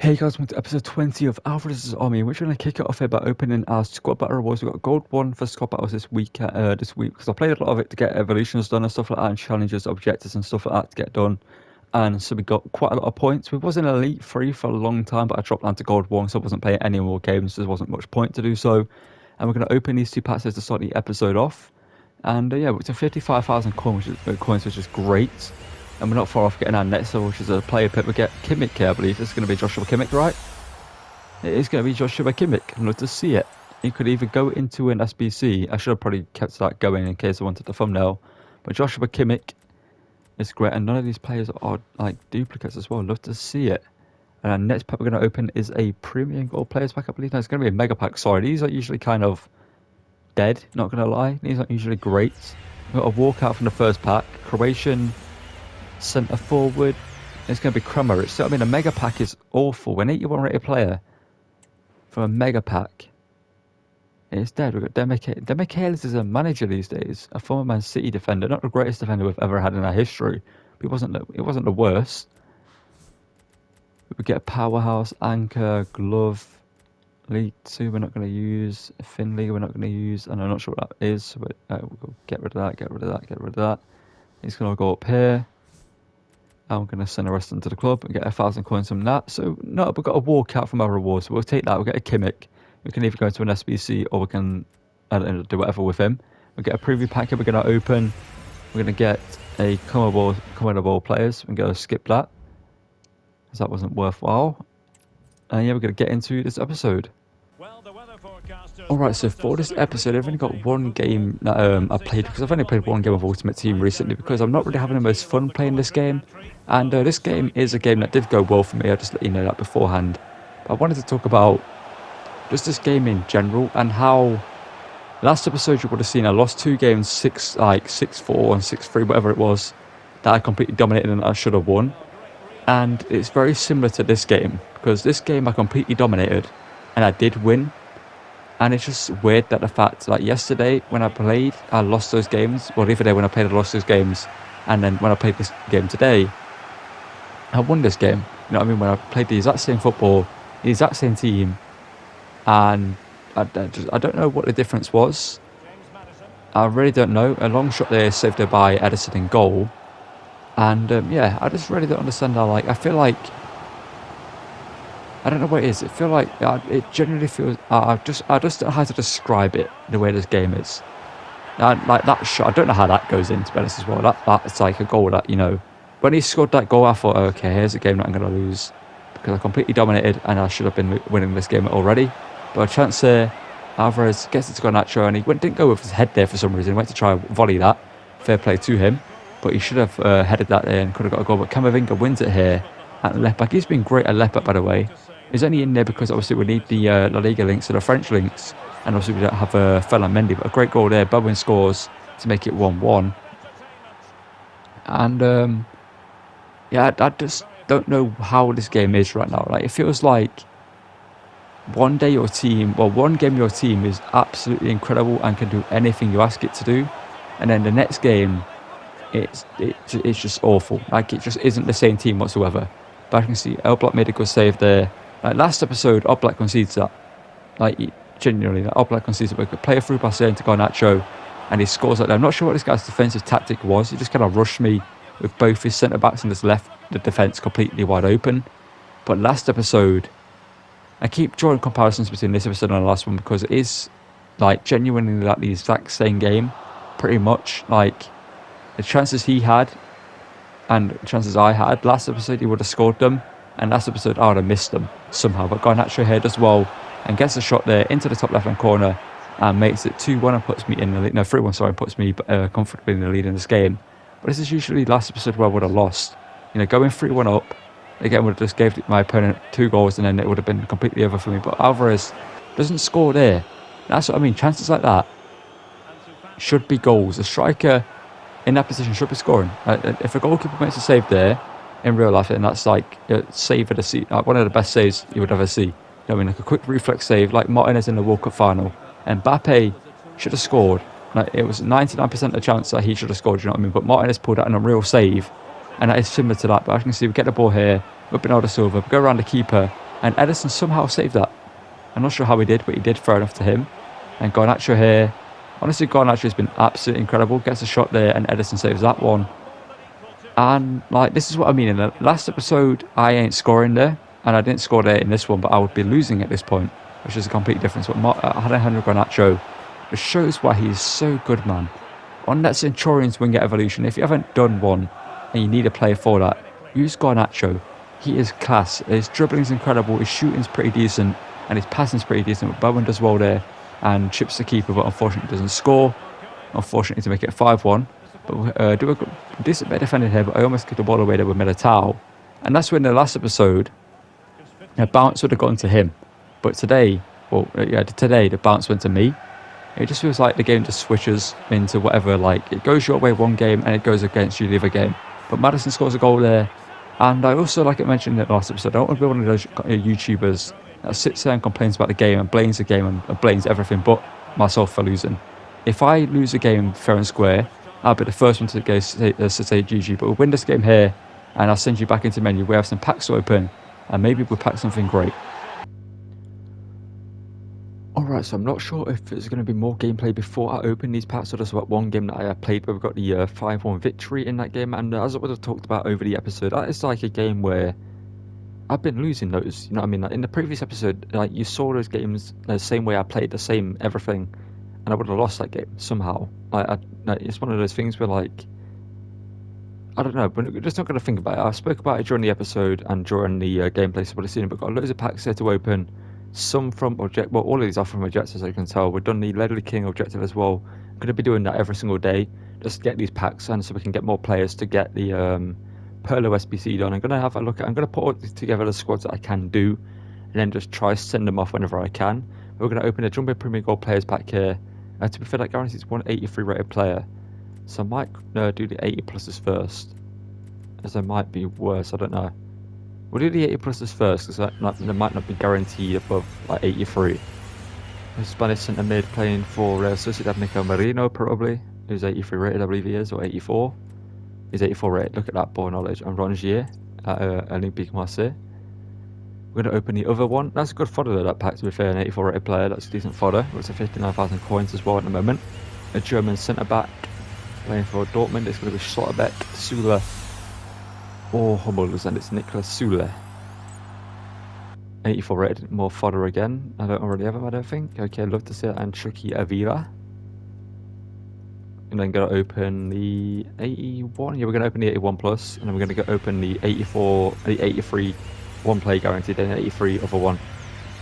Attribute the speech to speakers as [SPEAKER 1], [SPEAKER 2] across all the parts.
[SPEAKER 1] Hey guys, welcome to episode 20 of Alvarez's Army. We're going to kick it off here by opening our squad battle rewards. We've got gold 1 for squad battles this week, because I played a lot of it to get evolutions done and stuff like that, and challenges, objectives and stuff like that to get done. And so we got quite a lot of points. We was in Elite 3 for a long time, but I dropped down to gold 1, so I wasn't playing any more games, so there wasn't much point to do so. And we're going to open these two packs to start the episode off. And yeah, we're to 55,000 coins, which is great. And we're not far off getting our next level, which is a player pick. We get Kimmich here, I believe. It's going to be Joshua Kimmich, right? It is going to be Joshua Kimmich. I'd love to see it. He could either go into an SBC. I should have probably kept that going in case I wanted the thumbnail. But Joshua Kimmich is great. And none of these players are like duplicates as well. I'd love to see it. And our next pack we're going to open is a premium gold players pack, I believe. No, it's going to be a mega pack. Sorry, these are usually kind of dead, not going to lie. These aren't usually great. We've got a walkout from the first pack. Croatian centre forward. It's going to be Kramaric. So I mean, a mega pack is awful. An 81 rated player from a mega pack, it's dead. We've got Demichelis is a manager these days, a former Man City defender, not the greatest defender we've ever had in our history. But it wasn't the worst. We get a powerhouse, anchor, glove, League 2 we're not going to use, Finley we're not going to use, and I'm not sure what that is. So we'll get rid of that, get rid of that, get rid of that. He's going to go up here. I'm going to send the rest into the club and get 1,000 coins from that. So, no, we've got a walkout from our rewards. So we'll take that. We'll get a Kimmich. We can either go into an SBC or we can do whatever with him. We'll get a preview pack here. We're going to open. We're going to get a common players. We're going to skip that, because that wasn't worthwhile. And yeah, we're going to get into this episode. Alright, so for this episode, I've only got one game that I played, because I've only played one game of Ultimate Team recently, because I'm not really having the most fun playing this game. And this game is a game that did go well for me, I'll just let you know that beforehand. But I wanted to talk about just this game in general, and how last episode you would have seen I lost 2 games, 6-4 and 6-3, whatever it was, that I completely dominated and I should have won. And it's very similar to this game, because this game I completely dominated and I did win. And it's just weird that the fact, like yesterday when I played, I lost those games. Well, the other day when I played, I lost those games. And then when I played this game today, I won this game. You know what I mean? When I played the exact same football, the exact same team. And I don't know what the difference was. I really don't know. A long shot there saved there by Edison in goal. And yeah, I just really don't understand how, like, I feel like, I don't know what it is. It feels like it genuinely feels. I just don't know how to describe it. The way this game is, like that shot. I don't know how that goes in, to be honest as well. That's like a goal that, you know, when he scored that goal, I thought, okay, here's a game that I'm going to lose, because I completely dominated and I should have been winning this game already. But a chance there, Alvarez gets it to Garnacho, and he didn't go with his head there for some reason. He went to try and volley that. Fair play to him, but he should have headed that there and could have got a goal. But Camavinga wins it here at left back. He's been great at left back, by the way. He's only in there because obviously we need the La Liga links, so the French links, and obviously we don't have Ferland Mendy, but a great goal there. Bowen scores to make it 1-1. And yeah, I just don't know how this game is right now. Like, it feels like one game your team is absolutely incredible and can do anything you ask it to do, and then the next game it's just awful. Like, it just isn't the same team whatsoever. But I can see Oblak made a good save there. Like last episode, Oblak concedes that. Like, genuinely, Oblak concedes it. We could play a through pass there into Garnacho, and he scores like that. I'm not sure what this guy's defensive tactic was. He just kind of rushed me with both his centre backs and just left the defence completely wide open. But last episode, I keep drawing comparisons between this episode and the last one, because it is like genuinely like the exact same game, pretty much. Like, the chances he had and the chances I had last episode, he would have scored them, and last episode I would have missed them somehow. But Garnacho here does well and gets a shot there into the top left hand corner and makes it 2-1 and puts me in the lead. No, 3-1, sorry, and puts me comfortably in the lead in this game. But this is usually last episode where I would have lost. You know, going 3-1 up, again, would have just gave my opponent 2 goals, and then it would have been completely over for me. But Alvarez doesn't score there. That's what I mean. Chances like that should be goals. A striker in that position should be scoring. If a goalkeeper makes a save there in real life, then that's like a save of the season, like one of the best saves you would ever see. You know what I mean? Like a quick reflex save, like Martinez in the World Cup final. And Mbappe should have scored. Like, it was 99% of the chance that he should have scored, you know what I mean? But Martinez pulled out in a real save, and that is similar to that. But as you can see, we get the ball here with Bernardo Silva, we go around the keeper, And Ederson somehow saved that. I'm not sure how he did, but he did, fair enough to him. And Garnacho here, honestly, Garnacho has been absolutely incredible. Gets a shot there, and Ederson saves that one. And like, this is what I mean. In the last episode, I ain't scoring there, and I didn't score there in this one, but I would be losing at this point, which is a complete difference. But Alejandro Garnacho just shows why he's so good, man. On that Centurions Winger evolution, if you haven't done one and you need a player for that, use Garnacho. He is class. His dribbling is incredible, his shooting's pretty decent, and his passing's pretty decent. But Bowen does well there and chips the keeper, but unfortunately doesn't score. Unfortunately to make it 5-1. But do a decent bit of defending here, but I almost kicked the ball away there with Militao. And that's when the last episode, a bounce would have gone to him. But today, today the bounce went to me. It just feels like the game just switches into whatever, like it goes your way one game and it goes against you the other game. But Maddison scores a goal there. And I also, like I mentioned in the last episode, I don't want to be one of those YouTubers that sits there and complains about the game and blames the game and blames everything but myself for losing. If I lose a game fair and square, I'll be the first one to say GG. But we'll win this game here and I'll send you back into the menu. We have some packs to open and maybe we'll pack something great. Alright, so I'm not sure if there's going to be more gameplay before I open these packs, or just about one game that I played where we got the 5-1 victory in that game. And as I would have talked about over the episode, that is like a game where I've been losing those, you know what I mean? Like in the previous episode, like you saw those games the same way I played, the same everything, and I would have lost that game somehow. It's one of those things where, like, I don't know, but we're just not going to think about it. I spoke about it during the episode and during the gameplay, so what I've seen, but got loads of packs here to open. Some from object, well, all of these are from objectives, as you can tell. We've done the Ledley King objective as well. I'm going to be doing that every single day, just to get these packs and so we can get more players to get the Perlo SBC done. I'm going to have a look at, I'm going to put together the squads that I can do, and then just try to send them off whenever I can. We're going to open a Jumbo Premier Gold players pack here. To be fair, that guarantees 183 rated player, so I might do the 80 pluses first, as they might be worse. I don't know. We'll do the 80 pluses first, because they might not be guaranteed above like 83. A Spanish centre mid playing for Sociedad Nico Marino, probably, who's 83 rated, I believe he is, or 84. He's 84 rated. Look at that ball knowledge. And Rongier at Olympique Marseille. We're going to open the other one. That's good fodder, that pack, to be fair. An 84 rated player, that's decent fodder. It's a 59,000 coins as well at the moment. A German centre back playing for Dortmund. It's going to be Schlotterbeck, Sula, or Hummels, and it's Niklas Sule. 84 rated, more fodder again. I don't already have him, I don't think. Okay, I'd love to see that. And Chucky Avila. And then going to open the 81. Yeah, we're going to open the 81 plus, and then we're going to go open the 84, the 83 one play guaranteed, and 83 other one.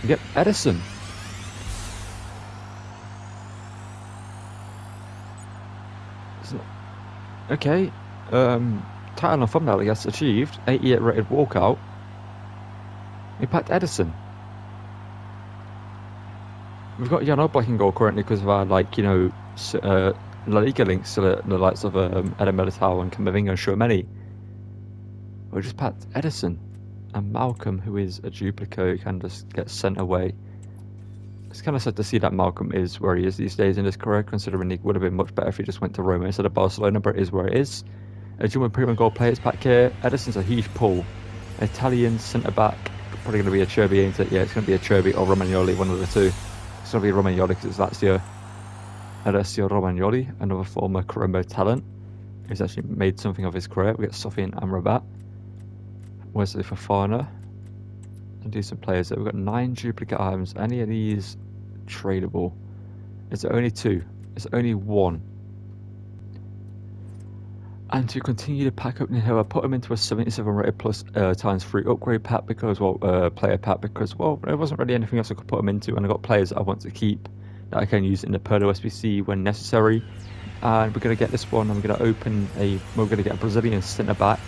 [SPEAKER 1] We get Edison. Okay. Title and thumbnail, I guess, achieved. 88 rated Walkout. We packed Edison. We've got Jan Oblak in goal currently because of our, like, you know, La Liga links to the likes of Eden Militao and Camavinga and Tchouameni. We just packed Edison and Malcolm, who is a duplicate, can just get sent away. It's kind of sad to see that Malcolm is where he is these days in his career, considering he would have been much better if he just went to Roma instead of Barcelona, but it is where it is. A German Premier Goal players pack here. Edison's a huge pull. Italian centre back, probably going to be a Cherby, ain't it? Yeah, it's going to be a Cherby or Romagnoli, one of the two. It's going to be Romagnoli because it's Lazio. Alessio Romagnoli, another former Como talent, who's actually made something of his career. We get Sofian Amrabat, Wesley Fofana, and decent players there. We've got 9 duplicate items. Any of these tradable? Is there only 2? It's only 1. And to continue the pack opening here, I put them into a 77 rated plus ×3 upgrade pack because, well, player pack because, well, there wasn't really anything else I could put them into, and I got players that I want to keep that I can use in the Perlo SBC when necessary. And we're going to get this one. We're going to get a Brazilian centre back,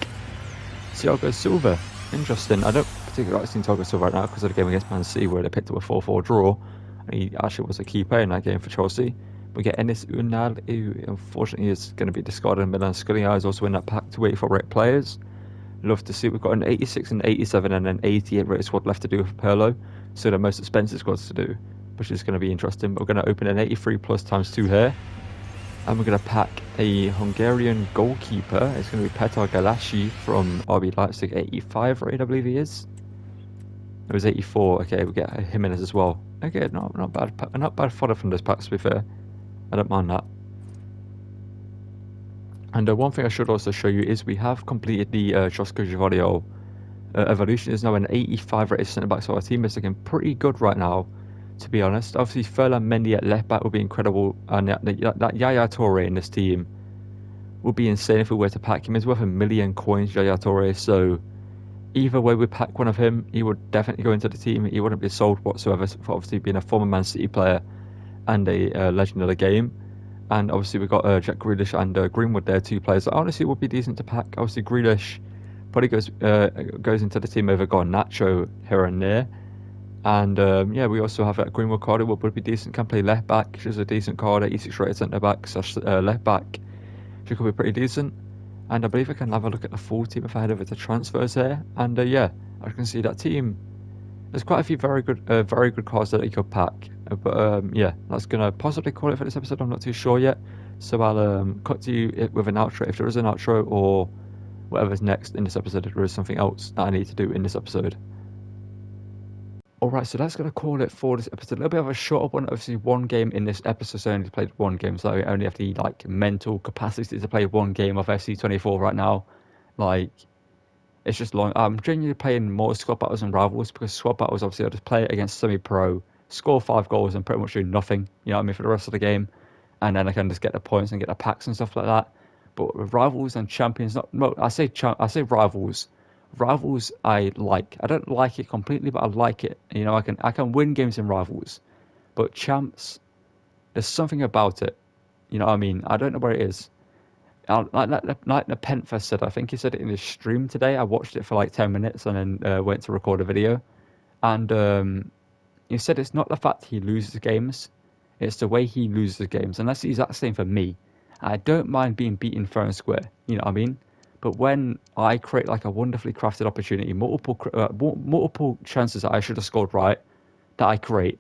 [SPEAKER 1] Thiago Silva. Interesting. I don't particularly like seeing Thiago Silva right now because of the game against Man City where they picked up a 4-4 draw, and he actually was a key player in that game for Chelsea. We get Enis Unal, who unfortunately is going to be discarded in Milan. Scully is also in that pack to 84 rated players. Love to see. We've got an 86 and 87 and an 88 rated squad left to do for Perlo. So the most expensive squads to do, which is going to be interesting. But we're going to open an 83 plus ×2 here. And we're going to pack a Hungarian goalkeeper. It's going to be Petar Galassi from RB Leipzig, 85 rated, I believe he is. It was 84. Okay, we get Jimenez as well. Okay, not bad fodder from those packs, to be fair. I don't mind that. And one thing I should also show you is we have completed the Josko Givadio evolution. Is now an 85 rated centre back, so our team is looking pretty good right now, to be honest. Obviously, Ferland Mendy at left back would be incredible, and that Yaya Toure in this team would be insane if we were to pack him. He's worth 1 million coins, Yaya Toure, so either way we pack one of him, he would definitely go into the team. He wouldn't be sold whatsoever for obviously being a former Man City player and a legend of the game. And obviously we've got Jack Grealish and Greenwood there, 2 players that honestly would be decent to pack. Obviously Grealish probably goes into the team over Garnacho here and there. And yeah, we also have Greenwood card, who would be decent, can play left back. She's a decent card, 86 rated centre back / left back. She could be pretty decent. And I believe I can have a look at the full team if I head over to transfers here. And yeah, I can see that team. There's quite a few very good cards that you could pack. But yeah, that's gonna possibly call it for this episode. I'm not too sure yet. So I'll cut to you with an outro if there is an outro, or whatever's next in this episode if there is something else that I need to do in this episode. Alright, so that's going to call it for this episode. A little bit of a shorter one. Obviously, one game in this episode, so I only played one game, so I only have the mental capacity to play one game of FC24 right now. It's just long. I'm genuinely playing more squad battles and rivals, because squad battles, obviously, I'll just play it against semi-pro, score 5 goals, and pretty much do nothing, you know what I mean, for the rest of the game. And then I can just get the points and get the packs and stuff like that. But with rivals and champions, I say rivals. Rivals I like. I don't like it completely, but I like it. You know, I can win games in rivals. But champs, there's something about it. You know what I mean? I don't know where it is. Like the Pentfest said, I think he said it in his stream today. I watched it for 10 minutes and then went to record a video. And he said it's not the fact he loses games, it's the way he loses games. And that's the exact same for me. I don't mind being beaten fair and square. You know what I mean? But when I create a wonderfully crafted opportunity, multiple chances that I should have scored right, that I create,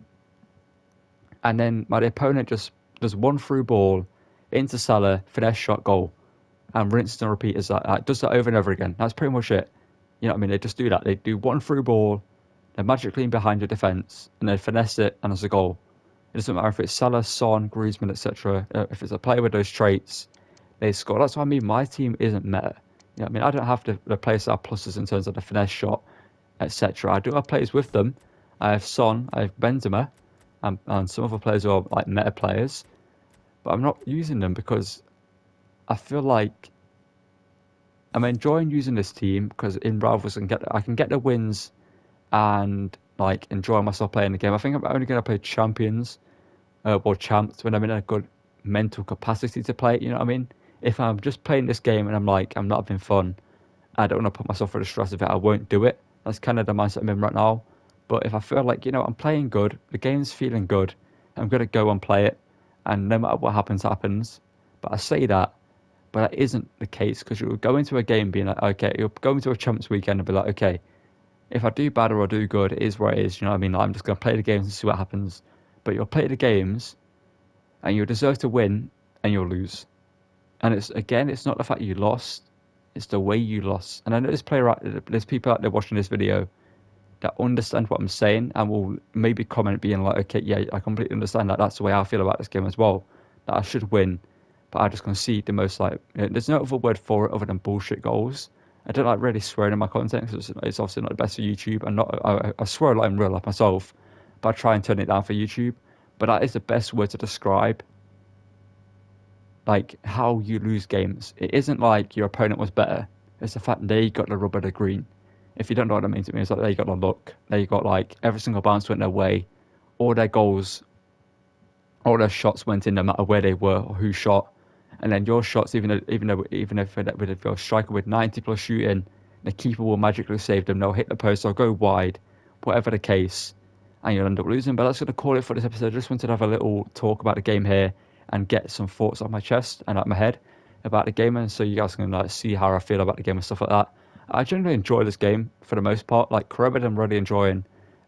[SPEAKER 1] and then my opponent just does one through ball into Salah, finesse shot, goal, and rinse and repeat as that. Does that over and over again. That's pretty much it. You know what I mean? They just do that. They do one through ball, they're magically in behind your defence, and they finesse it, and it's a goal. It doesn't matter if it's Salah, Son, Griezmann, etc. If it's a player with those traits, they score. That's what I mean. My team isn't meta. You know what I mean? I don't have to replace our pluses in terms of the finesse shot, etc. I do have players with them. I have Son, I have Benzema, and some other players who are meta players, but I'm not using them because I feel like I'm enjoying using this team, because in rivals I can get the wins and enjoy myself playing the game. I think I'm only going to play champions or champs when I'm in a good mental capacity to play it. You know what I mean? If I'm just playing this game and I'm not having fun, I don't want to put myself through the stress of it, I won't do it. That's kind of the mindset I'm in right now. But if I feel I'm playing good, the game's feeling good, I'm going to go and play it. And no matter what happens, happens. But I say that, but that isn't the case, because you'll go into a game being okay, you'll go into a champs weekend and be okay, if I do bad or I do good, it is what it is. You know what I mean? I'm just going to play the games and see what happens. But you'll play the games and you'll deserve to win and you'll lose. And it's not the fact you lost, it's the way you lost. And I know there's people out there watching this video that understand what I'm saying and will maybe comment being okay, yeah, I completely understand that. That's the way I feel about this game as well. That I should win, but I just concede the most. There's no other word for it other than bullshit goals. I don't really swearing in my content, because it's obviously not the best for YouTube. I swear a lot in real life myself, but I try and turn it down for YouTube. But that is the best word to describe how you lose games. It isn't like your opponent was better. It's the fact they got the rub of the green. If you don't know what that means to me, it's they got the luck. They got every single bounce went their way. All their goals, all their shots went in no matter where they were or who shot. And then your shots, even if you're a striker with 90 plus shooting, the keeper will magically save them. They'll hit the post or go wide, whatever the case, and you'll end up losing. But that's going to call it for this episode. I just wanted to have a little talk about the game here and get some thoughts off my chest and out my head about the game, and so you guys can see how I feel about the game and stuff like that. I generally enjoy this game for the most part. Corobid I'm really enjoying,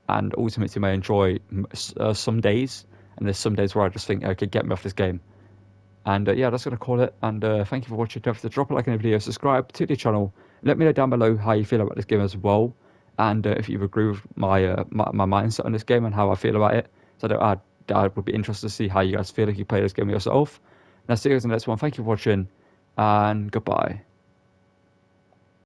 [SPEAKER 1] and Ultimate Team I enjoy some days, and there's some days where I just think, okay, get me off this game. And yeah, that's going to call it. And thank you for watching. Don't forget to drop a like on the video, subscribe to the channel. Let me know down below how you feel about this game as well. and if you agree with my mindset on this game and how I feel about it. So I would be interested to see how you guys feel if you play this game yourself. And I'll see you guys in the next one. Thank you for watching, and goodbye.